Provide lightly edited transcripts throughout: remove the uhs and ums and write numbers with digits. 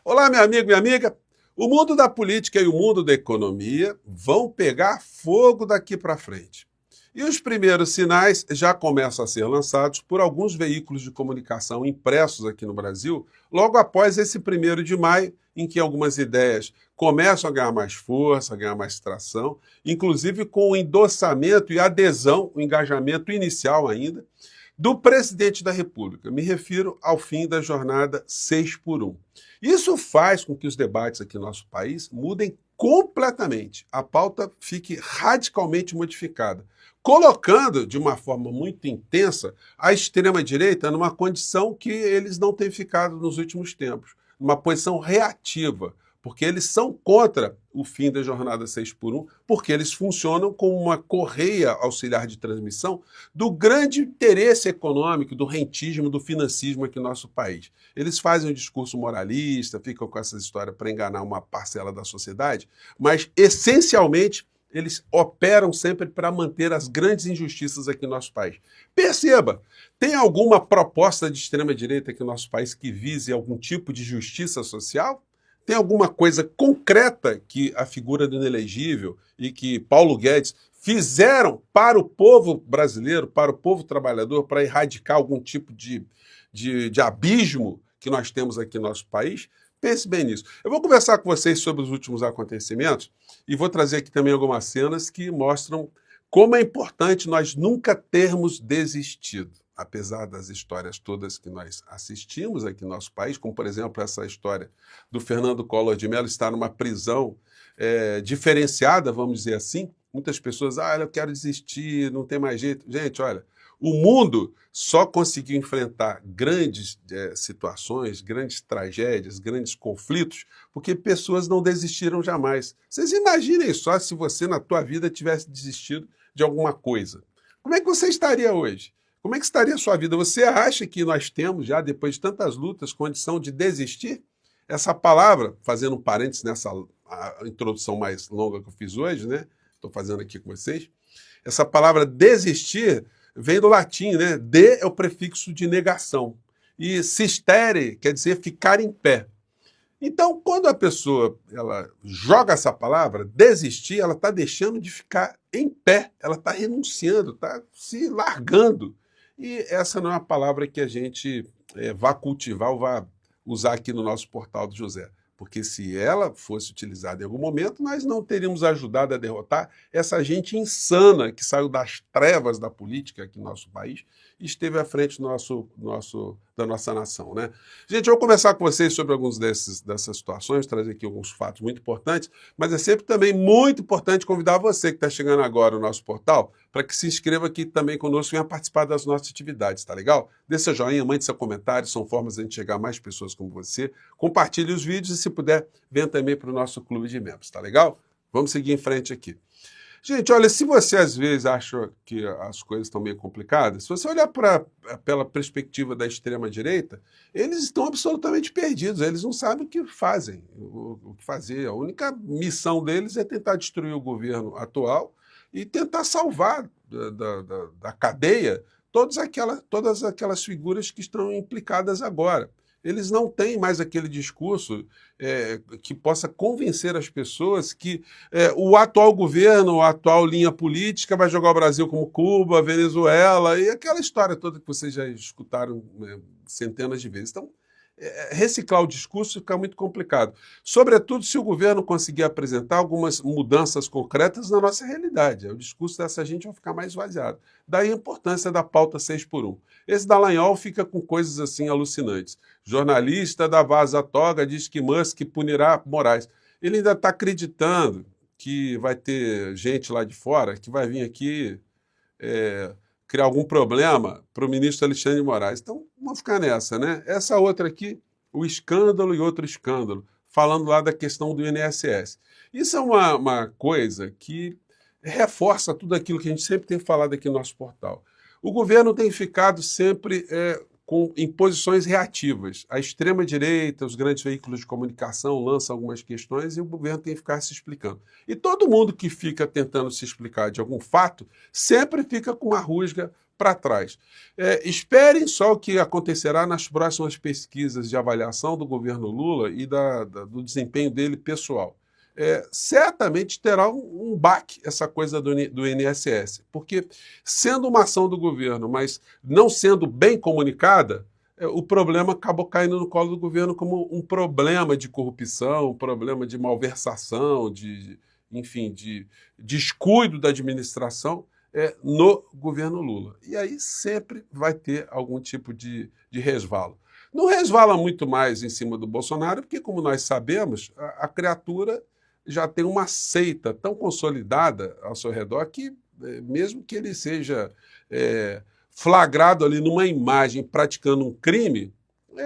Olá, meu amigo, minha amiga. O mundo da política e o mundo da economia vão pegar fogo daqui para frente. E os primeiros sinais já começam a ser lançados por alguns veículos de comunicação impressos aqui no Brasil, logo após esse 1º de maio, em que algumas ideias começam a ganhar mais força, a ganhar mais tração, inclusive com o endossamento e adesão, o engajamento inicial ainda, do presidente da República. Me refiro ao fim da jornada 6x1. Isso faz com que os debates aqui no nosso país mudem completamente. A pauta fique radicalmente modificada, colocando de uma forma muito intensa a extrema-direita numa condição que eles não têm ficado nos últimos tempos, numa posição reativa, porque eles são contra o fim da jornada 6x1, porque eles funcionam como uma correia auxiliar de transmissão do grande interesse econômico, do rentismo, do financismo aqui no nosso país. Eles fazem um discurso moralista, ficam com essa história para enganar uma parcela da sociedade, mas, essencialmente, eles operam sempre para manter as grandes injustiças aqui no nosso país. Perceba, tem alguma proposta de extrema-direita aqui no nosso país que vise algum tipo de justiça social? Tem alguma coisa concreta que a figura do inelegível e que Paulo Guedes fizeram para o povo brasileiro, para o povo trabalhador, para erradicar algum tipo de abismo que nós temos aqui no nosso país? Pense bem nisso. Eu vou conversar com vocês sobre os últimos acontecimentos e vou trazer aqui também algumas cenas que mostram como é importante nós nunca termos desistido, apesar das histórias todas que nós assistimos aqui no nosso país, como, por exemplo, essa história do Fernando Collor de Mello estar numa prisão diferenciada, vamos dizer assim. Muitas pessoas, eu quero desistir, não tem mais jeito. Gente, olha, o mundo só conseguiu enfrentar grandes situações, grandes tragédias, grandes conflitos, porque pessoas não desistiram jamais. Vocês imaginem só se você, na tua vida, tivesse desistido de alguma coisa. Como é que você estaria hoje? Como é que estaria a sua vida? Você acha que nós temos, já depois de tantas lutas, condição de desistir? Essa palavra, fazendo um parênteses nessa introdução mais longa que eu fiz hoje, né? Estou fazendo aqui com vocês. Essa palavra desistir vem do latim, né? De é o prefixo de negação. E sistere quer dizer ficar em pé. Então, quando a pessoa ela joga essa palavra, desistir, ela está deixando de ficar em pé, ela está renunciando, está se largando. E essa não é uma palavra que a gente vá cultivar ou vá usar aqui no nosso portal do José. Porque se ela fosse utilizada em algum momento, nós não teríamos ajudado a derrotar essa gente insana que saiu das trevas da política aqui no nosso país e esteve à frente da nossa nação, né? Gente, eu vou conversar com vocês sobre alguns dessas situações, trazer aqui alguns fatos muito importantes, mas é sempre também muito importante convidar você que está chegando agora no nosso portal para que se inscreva aqui também conosco e venha participar das nossas atividades, tá legal? Dê seu joinha, mande seu comentário, são formas de a gente chegar a mais pessoas como você. Compartilhe os vídeos e, se puder, venha também para o nosso clube de membros, tá legal? Vamos seguir em frente aqui. Gente, olha, se você às vezes acha que as coisas estão meio complicadas, se você olhar pela perspectiva da extrema-direita, eles estão absolutamente perdidos, eles não sabem o que fazem, o que fazer. A única missão deles é tentar destruir o governo atual e tentar salvar da cadeia todas aquelas figuras que estão implicadas agora. Eles não têm mais aquele discurso que possa convencer as pessoas que o atual governo, a atual linha política vai jogar o Brasil como Cuba, Venezuela e aquela história toda que vocês já escutaram centenas de vezes. Então, reciclar o discurso fica muito complicado. Sobretudo se o governo conseguir apresentar algumas mudanças concretas na nossa realidade. O discurso dessa gente vai ficar mais esvaziado. Daí a importância da pauta 6x1. Esse Dallagnol fica com coisas assim alucinantes. Jornalista da Vaza Toga diz que Musk punirá Moraes. Ele ainda está acreditando que vai ter gente lá de fora que vai vir aqui criar algum problema para o ministro Alexandre de Moraes. Então, vamos ficar nessa, né? Essa outra aqui, o escândalo e outro escândalo, falando lá da questão do INSS. Isso é uma coisa que reforça tudo aquilo que a gente sempre tem falado aqui no nosso portal. O governo tem ficado sempre em posições reativas. A extrema-direita, os grandes veículos de comunicação lançam algumas questões e o governo tem que ficar se explicando. E todo mundo que fica tentando se explicar de algum fato sempre fica com uma rusga para trás. Esperem só o que acontecerá nas próximas pesquisas de avaliação do governo Lula e do desempenho dele pessoal. Certamente terá um baque essa coisa do INSS, porque sendo uma ação do governo, mas não sendo bem comunicada, o problema acabou caindo no colo do governo como um problema de corrupção, um problema de malversação, enfim, de descuido da administração no governo Lula. E aí sempre vai ter algum tipo de resvalo. Não resvala muito mais em cima do Bolsonaro, porque, como nós sabemos, a criatura já tem uma seita tão consolidada ao seu redor que, mesmo que ele seja flagrado ali numa imagem praticando um crime,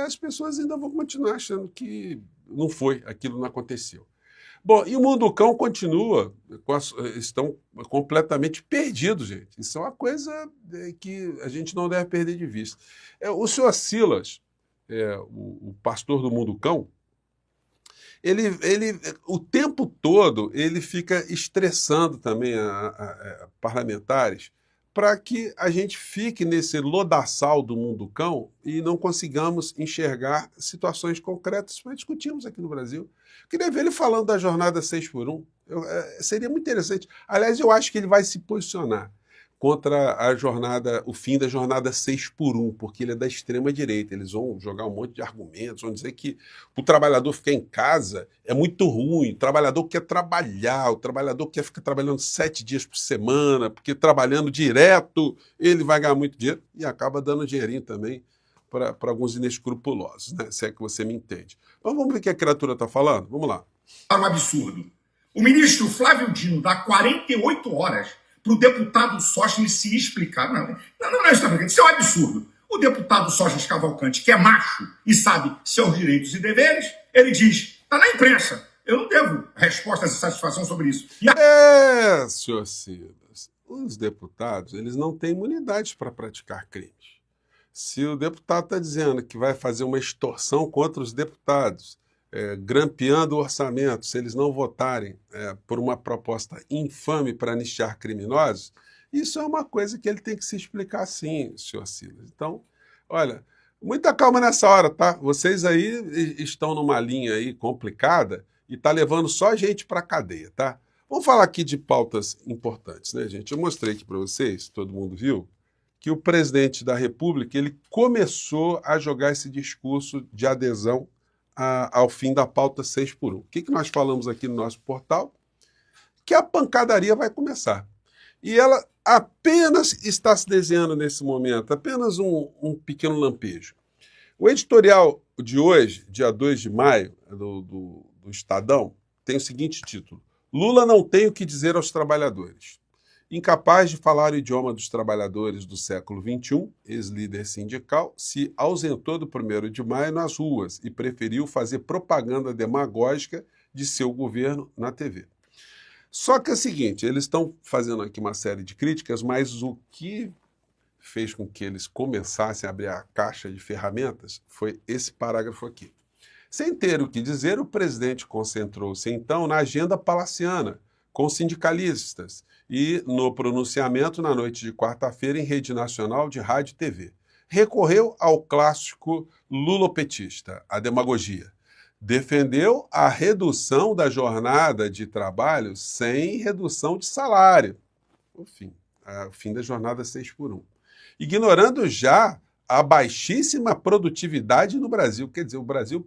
as pessoas ainda vão continuar achando que não foi, aquilo não aconteceu. Bom, e o Munducão continua, estão completamente perdidos, gente. Isso é uma coisa que a gente não deve perder de vista. O senhor Silas, o pastor do Munducão, ele o tempo todo ele fica estressando também a parlamentares para que a gente fique nesse lodaçal do Munducão e não consigamos enxergar situações concretas para discutirmos aqui no Brasil. Queria ver ele falando da jornada 6x1. Seria muito interessante. Aliás, eu acho que ele vai se posicionar contra o fim da jornada 6x1, porque ele é da extrema-direita. Eles vão jogar um monte de argumentos, vão dizer que o trabalhador ficar em casa é muito ruim, o trabalhador quer trabalhar, o trabalhador quer ficar trabalhando 7 dias por semana, porque trabalhando direto ele vai ganhar muito dinheiro e acaba dando dinheirinho também para alguns inescrupulosos, né? Se é que você me entende. Então vamos ver o que a criatura está falando? Vamos lá. Um absurdo. O ministro Flávio Dino dá 48 horas para o deputado Sóstenes se explicar. Não está brincando. Isso é um absurdo. O deputado Sóstenes Cavalcante, que é macho e sabe seus direitos e deveres, ele diz, está na imprensa. Eu não devo respostas de satisfação sobre isso. Senhor Silas, os deputados, eles não têm imunidade para praticar crimes. Se o deputado está dizendo que vai fazer uma extorsão contra os deputados, grampeando o orçamento, se eles não votarem por uma proposta infame para anistiar criminosos, isso é uma coisa que ele tem que se explicar sim, senhor Silas. Então, olha, muita calma nessa hora, tá? Vocês aí estão numa linha aí complicada e está levando só gente para a cadeia, tá? Vamos falar aqui de pautas importantes, né, gente? Eu mostrei aqui para vocês, todo mundo viu, que o presidente da República ele começou a jogar esse discurso de adesão ao fim da pauta 6x1. O que nós falamos aqui no nosso portal? Que a pancadaria vai começar. E ela apenas está se desenhando nesse momento, apenas um pequeno lampejo. O editorial de hoje, dia 2 de maio, do Estadão, tem o seguinte título: Lula não tem o que dizer aos trabalhadores. Incapaz de falar o idioma dos trabalhadores do século XXI, ex-líder sindical se ausentou do 1º de maio nas ruas e preferiu fazer propaganda demagógica de seu governo na TV. Só que é o seguinte, eles estão fazendo aqui uma série de críticas, mas o que fez com que eles começassem a abrir a caixa de ferramentas foi esse parágrafo aqui. Sem ter o que dizer, o presidente concentrou-se então na agenda palaciana, com sindicalistas, e no pronunciamento na noite de quarta-feira em rede nacional de rádio e TV. Recorreu ao clássico lulopetista, a demagogia. Defendeu a redução da jornada de trabalho sem redução de salário. O fim da jornada 6x1. Ignorando já a baixíssima produtividade no Brasil. Quer dizer, o Brasil,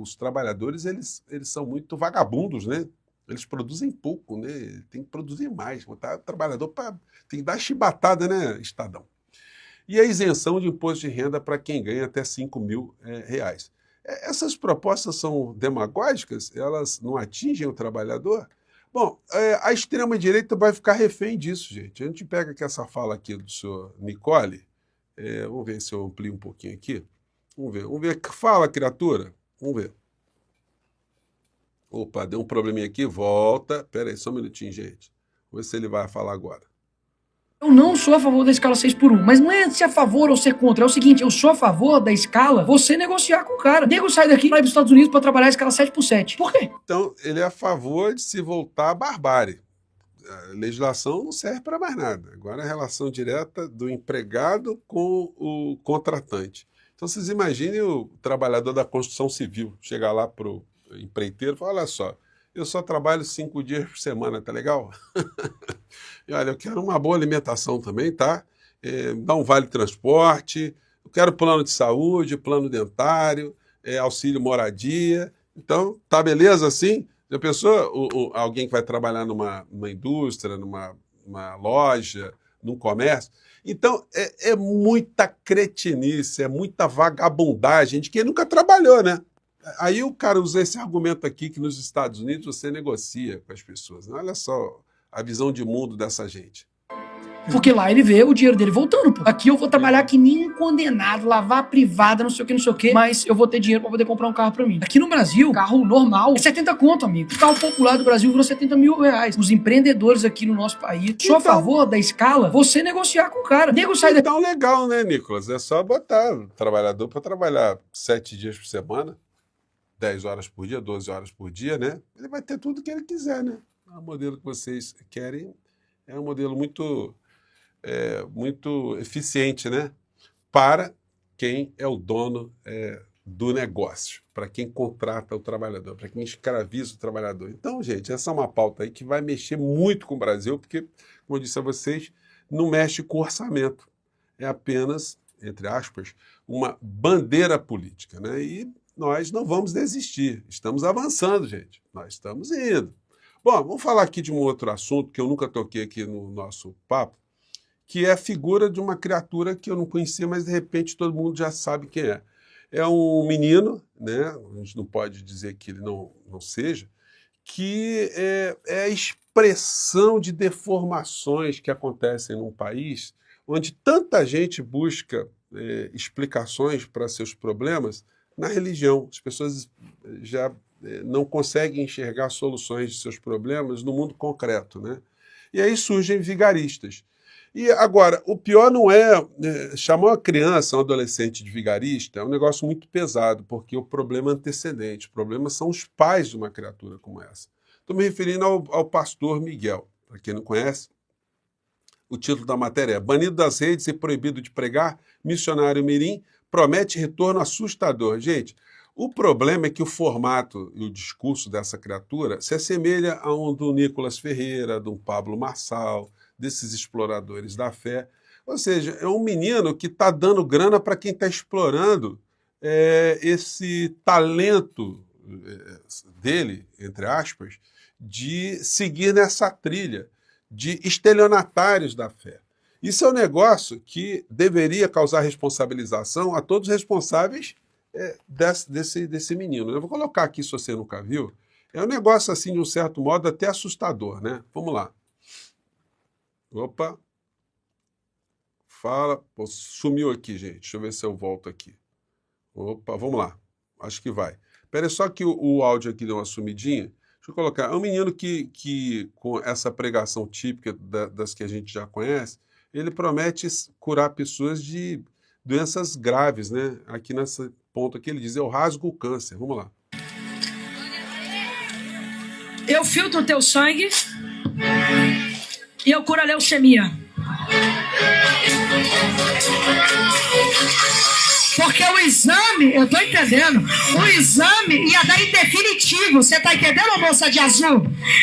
os trabalhadores, eles são muito vagabundos, né? Eles produzem pouco, né? Tem que produzir mais. Botar o trabalhador tem que dar chibatada, né, Estadão? E a isenção de imposto de renda para quem ganha até R$5.000. Essas propostas são demagógicas? Elas não atingem o trabalhador? Bom, a extrema-direita vai ficar refém disso, gente. A gente pega aqui essa fala aqui do senhor Nicole. Vamos ver se eu amplio um pouquinho aqui. Vamos ver. Fala, criatura. Vamos ver. Opa, deu um probleminha aqui, volta. Pera aí, só um minutinho, gente. Vamos ver se ele vai falar agora. Eu não sou a favor da escala 6x1, mas não é ser a favor ou ser contra, é o seguinte, eu sou a favor da escala você negociar com o cara. Nego sai daqui e vai para os Estados Unidos para trabalhar a escala 7x7. Por quê? Então, ele é a favor de se voltar à barbárie. a legislação não serve para mais nada. Agora é a relação direta do empregado com o contratante. Então, vocês imaginem o trabalhador da construção civil chegar lá para o empreiteiro e falar, olha só, eu só trabalho 5 dias por semana, tá legal? E olha, eu quero uma boa alimentação também, tá? Dá um vale transporte, eu quero plano de saúde, plano dentário, auxílio moradia. Então, tá beleza assim? Já pensou alguém que vai trabalhar numa indústria, numa loja, num comércio? Então, é muita cretinice, é muita vagabundagem de quem nunca trabalhou, né? Aí o cara usa esse argumento aqui que nos Estados Unidos você negocia com as pessoas. Né? Olha só a visão de mundo dessa gente. Porque lá ele vê o dinheiro dele voltando, pô. Aqui eu vou trabalhar que nem um condenado, lavar a privada, não sei o que, mas eu vou ter dinheiro pra poder comprar um carro pra mim. Aqui no Brasil, carro normal é 70 conto, amigo. O carro popular do Brasil virou 70 mil reais. Os empreendedores aqui no nosso país, sou a favor da escala, você negociar com o cara. Nego sai daqui. Então legal, né, Nicolas? É só botar o trabalhador pra trabalhar 7 dias por semana, 10 horas por dia, 12 horas por dia, né? Ele vai ter tudo que ele quiser, né? O modelo que vocês querem é um modelo muito eficiente, né? Para quem é o dono do negócio, para quem contrata o trabalhador, para quem escraviza o trabalhador. Então, gente, essa é uma pauta aí que vai mexer muito com o Brasil, porque, como eu disse a vocês, não mexe com o orçamento. É apenas, entre aspas, uma bandeira política, né? E nós não vamos desistir. Estamos avançando, gente. Nós estamos indo. Bom, vamos falar aqui de um outro assunto que eu nunca toquei aqui no nosso papo, que é a figura de uma criatura que eu não conhecia, mas de repente todo mundo já sabe quem é. É um menino, né? A gente não pode dizer que ele não seja, que é a expressão de deformações que acontecem num país onde tanta gente busca explicações para seus problemas na religião. As pessoas já não conseguem enxergar soluções de seus problemas no mundo concreto, né? E aí surgem vigaristas. E agora, o pior não é chamar uma criança, um adolescente de vigarista, é um negócio muito pesado, porque o problema é antecedente, o problema são os pais de uma criatura como essa. Estou me referindo ao pastor Miguel. Para quem não conhece, o título da matéria é Banido das redes e proibido de pregar, missionário mirim promete retorno assustador. Gente, o problema é que o formato e o discurso dessa criatura se assemelha a um do Nicolas Ferreira, do Pablo Marçal, desses exploradores da fé. Ou seja, é um menino que está dando grana para quem está explorando esse talento dele, entre aspas, de seguir nessa trilha de estelionatários da fé. Isso é um negócio que deveria causar responsabilização a todos os responsáveis desse menino. Eu vou colocar aqui, se você nunca viu, é um negócio assim, de um certo modo, até assustador, né? Vamos lá. Opa. Fala. Pô, sumiu aqui, gente. Deixa eu ver se eu volto aqui. Opa, vamos lá. Acho que vai. Espera aí, só que o áudio aqui deu uma sumidinha. Deixa eu colocar. É um menino que com essa pregação típica das que a gente já conhece, ele promete curar pessoas de doenças graves, né? Aqui nesse ponto aqui ele diz, eu rasgo o câncer. Vamos lá. Eu filtro o teu sangue e eu curo a leucemia. Porque o exame, eu tô entendendo, o exame ia dar em definitivo. Você tá entendendo, moça de azul?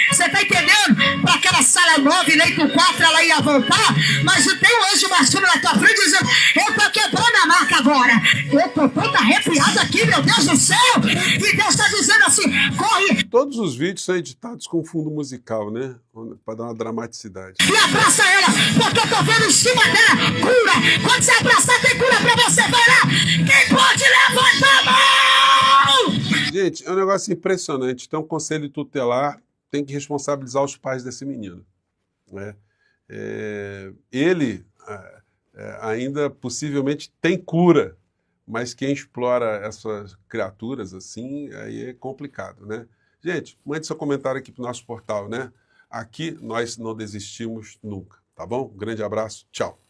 Você tá entendendo? Para aquela sala 9, leito 4, ela ia voltar, mas tem um anjo marciano na tua frente dizendo, eu tô quebrando a marca agora. Eu tô toda arrepiada aqui, meu Deus do céu. E Deus tá dizendo assim, corre. Todos os vídeos são editados com fundo musical, né? Para dar uma dramaticidade. E abraça ela, porque eu tô vendo em cima dela cura. Quando você abraçar, tem cura pra você. Vai lá. Quem pode levantar a mão? Gente, é um negócio impressionante. Então, o Conselho Tutelar tem que responsabilizar os pais desse menino, né? Ele ainda possivelmente tem cura, mas quem explora essas criaturas assim, aí é complicado, né? Gente, mande seu comentário aqui para o nosso portal, né? Aqui nós não desistimos nunca, tá bom? Um grande abraço, tchau.